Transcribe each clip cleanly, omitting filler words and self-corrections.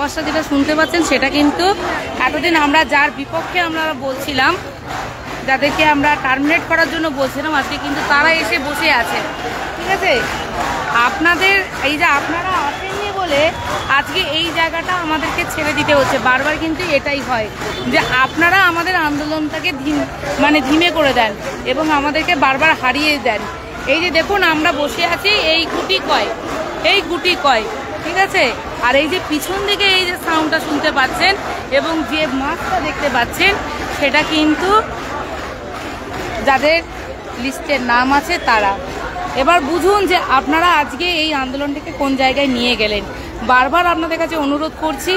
আওয়াজটা যেটা শুনতে পাচ্ছেন সেটা কিন্তু এতদিন আমরা যার বিপক্ষে আমরা বলছিলাম, যাদেরকে আমরা টার্মিনেট করার জন্য বলছিলাম, আজকে কিন্তু তারা এসে বসে আছে। ঠিক আছে, আপনাদের এই যে আপনারা আসেননি বলে আজকে এই জায়গাটা আমাদেরকে ছেড়ে দিতে হচ্ছে। বারবার কিন্তু এটাই হয় যে আপনারা আমাদের আন্দোলনটাকে ধিমে করে দেন এবং আমাদেরকে বারবার হারিয়ে দেন। এই যে দেখুন আমরা বসে আছি, এই গুটি কয়, ঠিক আছে। আর এই যে পিছন দিকে এই যে সাউন্ডটা শুনতে পাচ্ছেন এবং যে মাছটা দেখতে পাচ্ছেন সেটা কিন্তু যাদের লিস্টের নাম আছে তারা। এবার বুঝুন যে আপনারা আজকে এই আন্দোলনটাকে কোন জায়গায় নিয়ে গেলেন। বারবার আপনাদের কাছে অনুরোধ করছি,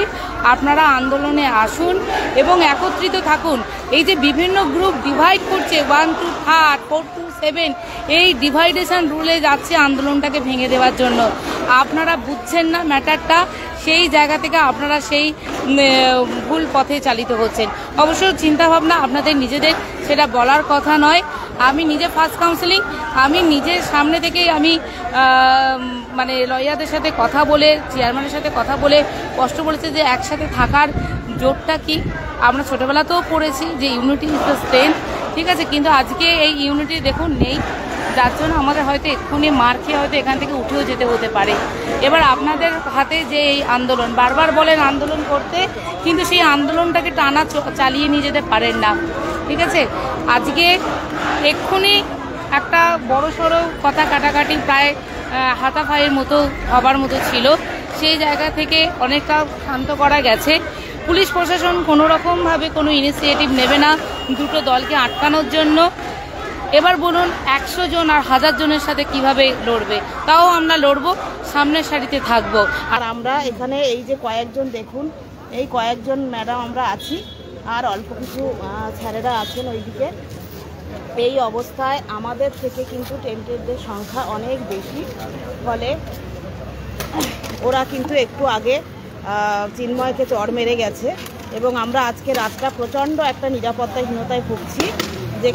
আপনারা আন্দোলনে আসুন এবং একত্রিত থাকুন। এই যে বিভিন্ন গ্রুপ ডিভাইড করছে 1 to 3, 4 to 7, এই ডিভাইডেশন রুলে যাচ্ছে আন্দোলনটাকে ভেঙে দেওয়ার জন্য। আপনারা বুঝছেন না ম্যাটারটা, সেই জায়গা থেকে আপনারা সেই ভুল পথে চালিত হচ্ছেন। অবশ্য চিন্তাভাবনা আপনাদের নিজেদের, সেটা বলার কথা নয়। আমি নিজে ফার্স্ট কাউন্সিলিং, আমি নিজের সামনে থেকেই আমি মানে লয়ারদের সাথে কথা বলে, চেয়ারম্যানের সাথে কথা বলে কষ্ট বলেছে যে একসাথে থাকার জোরটা কি। আমরা ছোটোবেলাতেও পড়েছি যে ইউনিটি ইজ দ্য স্ট্রেংথ, ঠিক আছে। কিন্তু আজকে এই ইউনিটি দেখুন নেই, যার জন্য আমাদের হয়তো এক্ষুনি মার খেয়ে হয়তো এখান থেকে উঠেও যেতে হতে পারে। এবার আপনাদের হাতে যে এই আন্দোলন, বারবার বলেন আন্দোলন করতে, কিন্তু সেই আন্দোলনটাকে টানা চালিয়ে নিয়ে যেতে পারেন না, ঠিক আছে। আজকে এক্ষুনি একটা বড়সড় কথা কাটাকাটি প্রায় হাতাফাইয়ের মতো হবার মতো ছিল, সেই জায়গা থেকে অনেকটা শান্ত করা গেছে। পুলিশ প্রশাসন কোনো রকমভাবে কোনো ইনিশিয়েটিভ নেবে না দুটো দলকে আটকানোর জন্য। এবার বলুন 100 জন আর 1000 জনের সাথে কিভাবে লড়বে? তাও আমরা লড়বো, সামনের সারিতে থাকবো। আর আমরা এখানে এই যে কয়েকজন দেখুন, এই কয়েকজন ম্যাডাম আমরা আছি, আর অল্প কিছু স্যারেরা আছেন ওইদিকে। এই অবস্থায় আমাদের থেকে কিন্তু টেন্টেডদের সংখ্যা অনেক বেশি, ফলে ওরা কিন্তু একটু আগে চিন্ময়কে চড় মেরে গেছে এবং আমরা আজকে রাতটা প্রচণ্ড একটা নিরাপত্তাহীনতায় ভুগছি। যে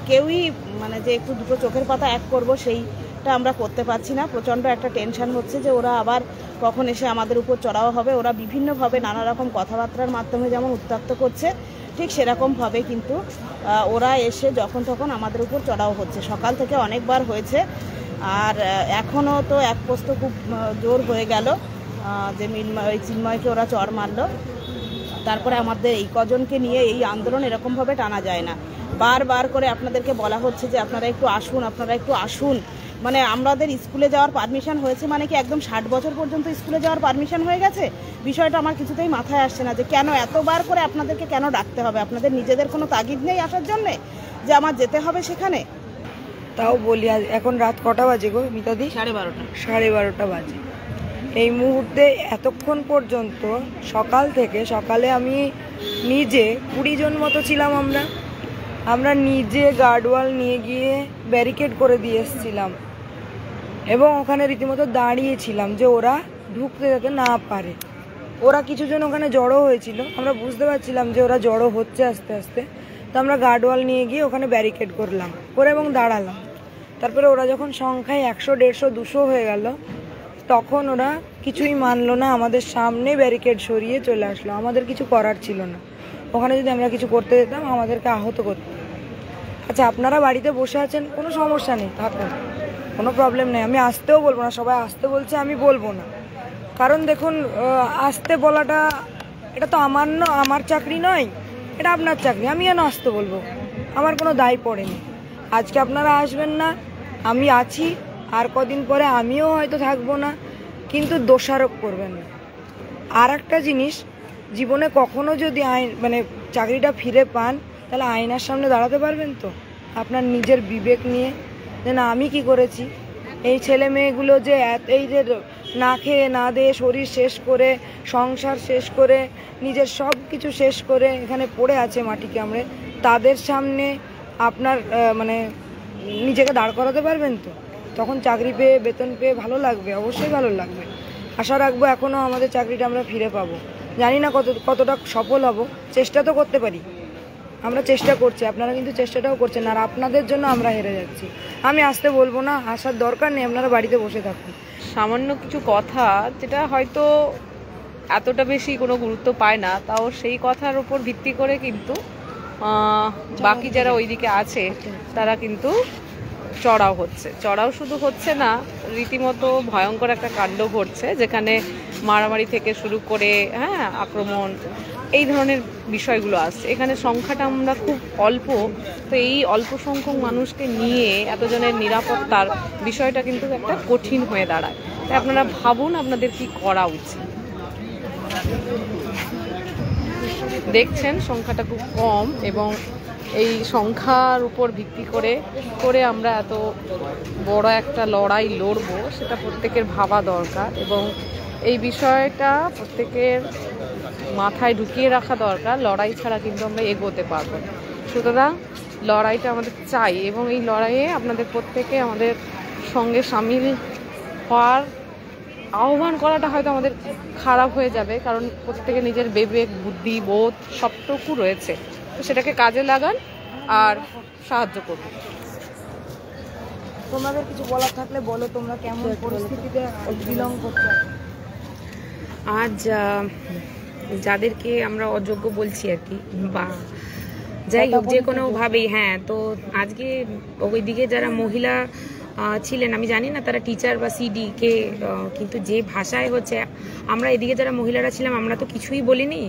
কেউই মানে যে একটু দুটো চোখের পাতা এক করব সেইটা আমরা করতে পারছি না। প্রচণ্ড একটা টেনশন হচ্ছে যে ওরা আবার কখন এসে আমাদের উপর চড়াও হবে। ওরা বিভিন্নভাবে নানা রকম কথাবার্তার মাধ্যমে যেমন উত্ত্যক্ত করছে, ঠিক সেরকমভাবে কিন্তু ওরা এসে যখন তখন আমাদের উপর চড়াও হচ্ছে। সকাল থেকে অনেকবার হয়েছে, আর এখনও তো এক পোস্ত খুব জোর হয়ে গেল যে চিন্ময়কে ওরা চড় মারলো। তারপরে আমাদের এই কজনকে নিয়ে এই আন্দোলন এরকমভাবে টানা যায় না। বারবার করে আপনাদেরকে বলা হচ্ছে যে আপনারা একটু আসুন, আপনারা একটু আসুন। মানে আমাদের স্কুলে যাওয়ার পারমিশন হয়েছে, মানে কি একদম 60 বছর পর্যন্ত স্কুলে যাওয়ার পারমিশন হয়ে গেছে? বিষয়টা আমার কিছুতেই মাথায় আসছে না যে কেন এতবার করে আপনাদেরকে কেন ডাকতে হবে? আপনাদের নিজেদের কোনো তাগিদ নেই আসার জন্যে যে আমার যেতে হবে সেখানে? তাও বলি, এখন রাত কটা বাজে গো মিতাদি? 12:30। 12:30 বাজে। এই মুহূর্তে এতক্ষণ পর্যন্ত সকাল থেকে, সকালে আমি নিজে 20 জন মতো ছিলাম, আমরা নিজে গার্ডওয়াল নিয়ে গিয়ে ব্যারিকেড করে দিয়ে এসেছিলাম এবং ওখানে রীতিমতো দাঁড়িয়েছিলাম যে ওরা ঢুকতে যাতে না পারে। ওরা কিছুজন ওখানে জড়ো হয়েছিল, আমরা বুঝতে পারছিলাম যে ওরা জড়ো হচ্ছে আস্তে আস্তে, তো আমরা গার্ডওয়াল নিয়ে গিয়ে ওখানে ব্যারিকেড করলাম এবং দাঁড়ালাম। তারপরে ওরা যখন সংখ্যায় 100, 150, 200 হয়ে গেল, তখন ওরা কিছুই মানলো না, আমাদের সামনে ব্যারিকেড সরিয়ে চলে আসলো। আমাদের কিছু করার ছিল না, ওখানে যদি আমরা কিছু করতে যেতাম আমাদেরকে আহত করত। আচ্ছা, আপনারা বাড়িতে বসে আছেন, কোনো সমস্যা নেই, থাকুন, কোনো প্রবলেম নেই। আমি আসতেও বলবো না, সবাই আসতে বলছে, আমি বলবো না। কারণ দেখুন, আসতে বলাটা এটা তো আমার চাকরি নয়, এটা আপনার চাকরি। আমি কেন আসতে বলবো? আমার কোনো দায় পড়েনি। আজকে আপনারা আসবেন না, আমি আছি, আর কদিন পরে আমিও হয়তো থাকবো না, কিন্তু দোষারোপ করবেন না। আর একটা জিনিস, জীবনে কখনো যদি চাকরিটা ফিরে পান, তাহলে আয়নার সামনে দাঁড়াতে পারবেন তো আপনার নিজের বিবেক নিয়ে, যে না আমি কি করেছি। এই ছেলে মেয়েগুলো যে এই যে না খেয়ে না দিয়ে শরীর শেষ করে, সংসার শেষ করে, নিজের সব কিছু শেষ করে এখানে পড়ে আছে মাটি কামড়ে, তাদের সামনে আপনার নিজেকে দাঁড় করাতে পারবেন তো? তখন চাকরি পেয়ে, বেতন পেয়ে ভালো লাগবে, অবশ্যই ভালো লাগবে। আশা রাখবো এখনও আমাদের চাকরিটা আমরা ফিরে পাবো। জানি না কতটা সফল হব, চেষ্টা তো করতে পারি। আমরা চেষ্টা করছি, আপনারা কিন্তু চেষ্টাটাও করছেন, আর আপনাদের জন্য আমরা হেরে যাচ্ছি। আমি আসতে বলবো না, আসার দরকার নেই, আপনারা বাড়িতে বসে থাকুন। সামান্য কিছু কথা যেটা হয়তো এতটা বেশি কোনো গুরুত্ব পায় না, তাও সেই কথার উপর ভিত্তি করে কিন্তু বাকি যারা ওইদিকে আছে তারা কিন্তু চড়াও শুধু হচ্ছে না, রীতিমতো ভয়ঙ্কর একটা কাণ্ড ঘটছে, যেখানে মারামারি থেকে শুরু করে আক্রমণ এই ধরনের বিষয়গুলো আসছে। এখানে সংখ্যাটা আমরা খুব অল্প, তো এই অল্প সংখ্যক মানুষকে নিয়ে এতজনের নিরাপত্তার বিষয়টা কিন্তু একটা কঠিন হয়ে দাঁড়ায়। তাই আপনারা ভাবুন আপনাদের কি করা উচিত। দেখছেন সংখ্যাটা খুব কম, এবং এই সংখ্যার উপর ভিত্তি করে আমরা এত বড় একটা লড়াই লড়বো সেটা প্রত্যেকের ভাবা দরকার, এবং এই বিষয়টা প্রত্যেকের মাথায় ঢুকিয়ে রাখা দরকার। লড়াই ছাড়া কিন্তু আমরা এগোতে পারবো না। সুতরাং লড়াইটা আমাদের চাই, এবং এই লড়াইয়ে আপনাদের প্রত্যেকে আমাদের সঙ্গে সামিল হওয়ার আহ্বান করাটা হয়তো আমাদের খারাপ হয়ে যাবে, কারণ প্রত্যেকে নিজের বিবেক, বুদ্ধি, বোধ সবটুকু রয়েছে, তো সেটাকে কাজে লাগান আর সাহায্য করুন। তোমাদের কিছু বলার থাকলে বলো, তোমরা কেমন পরিস্থিতিতে বিলং করছো? আজ যাদেরকে আমরা অযোগ্য বলছি আর কি, বা যাই হোক যে কোনোভাবেই, তো আজকে ওইদিকে যারা মহিলা ছিলেন, আমি জানি না তারা টিচার বা সিডি কে, কিন্তু যে ভাষায় হচ্ছে, আমরা এদিকে যারা মহিলারা ছিলাম আমরা তো কিছুই বলিনি,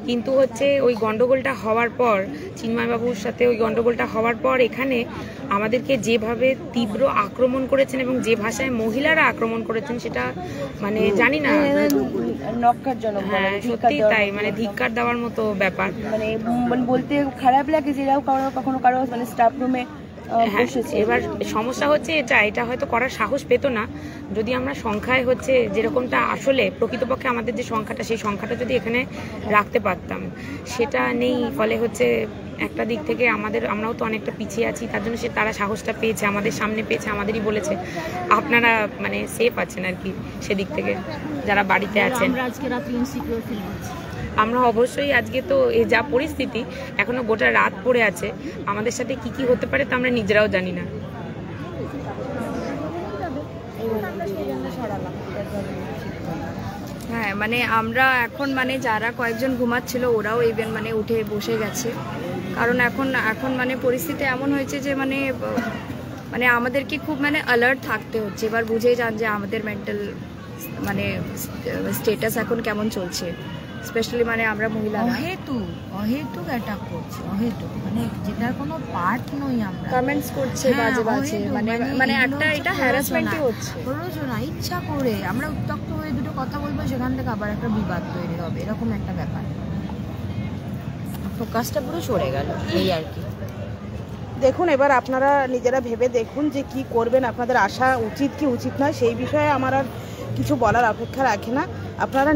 কিন্তু হচ্ছে ওই গন্ডগোলটা হওয়ার পর, চিন্ময়বাবুর সাথে ওই গন্ডগোলটা হওয়ার পর এখানে আমাদেরকে যেভাবে তীব্র আক্রমণ করেছেন এবং যে ভাষায় মহিলারা আক্রমণ করেছেন সেটা মানে জানি না, সত্যি তাই, মানে ধিক্কার দেওয়ার মতো ব্যাপার। মানে বলতে খারাপ লাগে যে কখনো কারো মানে স্টাফ রুমে এবার সমস্যা হচ্ছে এটা হয়তো করার সাহস পেত না যদি আমরা সংখ্যায় হচ্ছে যেরকমটা আসলে প্রকৃতপক্ষে আমাদের যে সংখ্যাটা, সেই সংখ্যাটা যদি এখানে রাখতে পারতাম, সেটা নেই। ফলে হচ্ছে একটা দিক থেকে আমরাও তো অনেকটা পিছিয়ে আছি, তার জন্য তারা সাহসটা পেয়েছে, আমাদের সামনে পেয়েছে, আমাদেরই বলেছে আপনারা মানে সেফ আছেন আর কি, সেদিক থেকে যারা বাড়িতে আছেন। আমরা অবশ্যই আজকে তো এই যা পরিস্থিতি, এখনো গোটা রাত পড়ে আছে, আমাদের সাথে কি কি হতে পারে তা আমরা নিজেরাও জানি না। মানে আমরা এখন মানে যারা কয়েকজন ঘুমাচ্ছিল ওরাও ইভেন মানে উঠে বসে গেছে, কারণ এখন মানে পরিস্থিতি এমন হয়েছে যে মানে আমাদেরকে খুব মানে অ্যালার্ট থাকতে হচ্ছে। এবার বুঝেই যান যে আমাদের মেন্টাল মানে স্টেটাস এখন কেমন চলছে, স্পেশালি মানে আমরা মহিলা অহেতুক অ্যাটাক করছে, অহেতুক মানে যেটার কোনো পার্ট নই, আমরা কমেন্টস করছে বাজে বাজে, মানে একটা এটা হ্যারাসমেন্টই হচ্ছে, প্ররোচনা, ইচ্ছা করে আমরা উত্তক্ত হয়ে দুটো কথা বলবো, সেখান থেকে আবার একটা বিবাদ তৈরি হবে, এরকম একটা ব্যাপার। ফোকাসটা পুরো সরে গেল, এই আর কি। দেখুন এবার আপনারা নিজেরা ভেবে দেখুন যে কি করবেন, আপনাদের আসা উচিত কি উচিত নয়, সেই বিষয়ে আমার আর কিছু বলার অপেক্ষা রাখে না। আপনারা